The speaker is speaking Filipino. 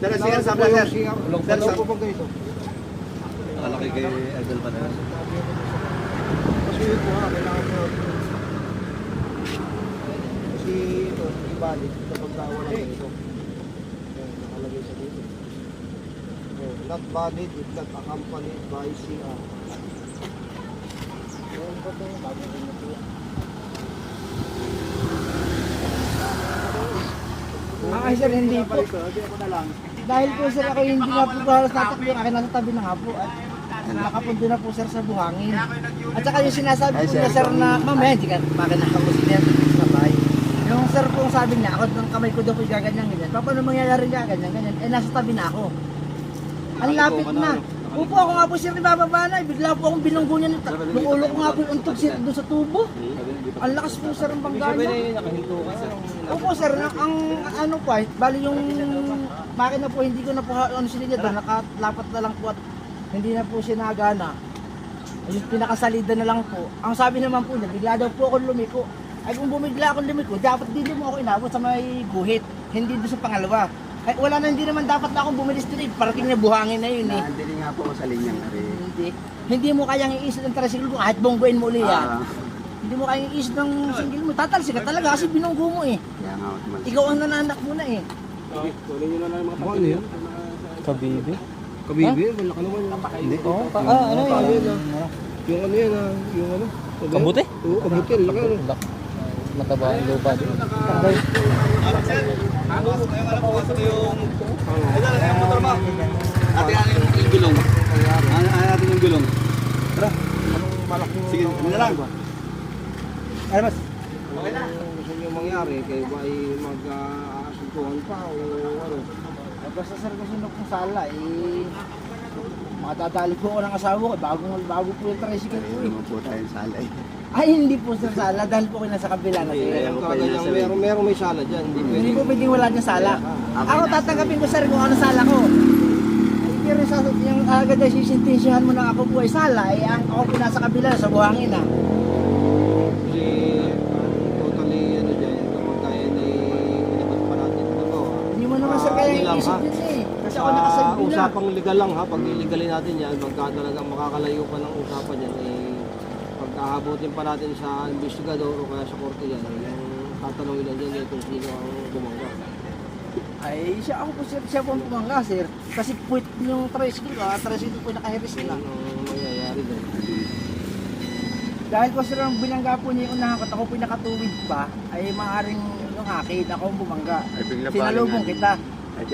Sir, sabi sir. Sir, po ba ito? Malaki kay Idol pa na. Kasi ito ha, kailangan ko. Kasi ito, ibalik kapag wala ito. Nakalagay sa dito. Not valid if not accompanied by CR. Ayan po ito, bago rin na po. Ay sir, hindi po. Dahil po sir ako hindi na po halos natakbo yung akin nasa tabi na nga po at nakapunto na po sir sa buhangin. At saka yung sinasabi po niya sir na mamaya hindi ka makinakaw si Nero sa bahay. Yung sir po sabi niya ako ng kamay ko daw po gaganyan ganyan. Paano mangyayari niya ganyan eh nasa tabi na ako. Ang lapit na. Upo ako nga po sir ibababa na bigla po akong binunggo niya nung ulo ko nga po untog sir doon sa tubo. Ang lakas po sir ang bangga niya. Opo sir, ang ano po ay, bali yung makina po hindi ko na po ano sila doon, nakalapat na lang po at hindi na po siya nagana. Yung pinakasalida na lang po. Ang sabi naman po niya, bigla daw po ako lumiko. Ay kung bumigla ako lumiko, dapat din mo ako inabot sa may guhit, hindi doon sa pangalawa. Ay wala na, hindi naman dapat na akong bumilis doon, parating na buhangin na yun eh. Hindi nga po ako sa linyang rin. Hindi mo kayang iisip ng tricycle ko kahit bongguin mo ulit yan. Hindi mo kayang iisip ng single mo, tatalsi ka talaga kasi binunggo mo eh. Ikaw ang nananak mo na eh. Kunin nyo na lang yung mga ano yan? Kabibi? Kabibi, malaki naman yun. Hindi. Ano yun? Yung ano yan ah, yung ano? Kabuti? Oo, kabuti, laki ano. Mataba ang lupa din. Ate, ano yung gulong? Ano natin yung gulong? Tara. Sige, ano na lang. Ano mas? Okay na. Gusto nyo mangyari, kayo ba ay mag-aasuntuhan pa o ano? Basta sir kasi nung sala eh makadadali po ako ng asawa ko bago po yung tricycle ko eh. Naman po tayong salay. Ay hindi po sir sala dahil po kayo nasa kabila na sir. Meron kaganyan, merong may sala dyan. Hindi po pwedeng wala niya sala. Ako tatanggapin ko sir kung ano sala ko. Ay pero sa yung agad ay sisintensyahan mo na ako po ay sala eh ang ako po nasa kabila sa buhangin ah. Kasi totally ano dyan, kapag tayo na inabot pa natin ito. Hindi mo naman sir kaya Lang, iisip ha? yun eh. Kasi ako nakasalbi na. Usapang legal lang ha, pag iligalin natin yan, pagka talagang makakalayo pa ng usapan yan, eh, pagkahabutin pa natin sa investigador o kaya sa korte yan, yung tatanungin lang dyan eh, kung sino ang bumangga. Ay siya ako po sir, siya po ang pumangga sir. Kasi puwit yung tricycle po nakahiris na. Yun ang mangyayari doon. Dahil po sir ang binangga po niya yung unahan ko, ako po yung nakatuwid pa, ay maaaring yung akin, ako ang bumangga. Ay, bigla pa. Sinalubong kita. Ay,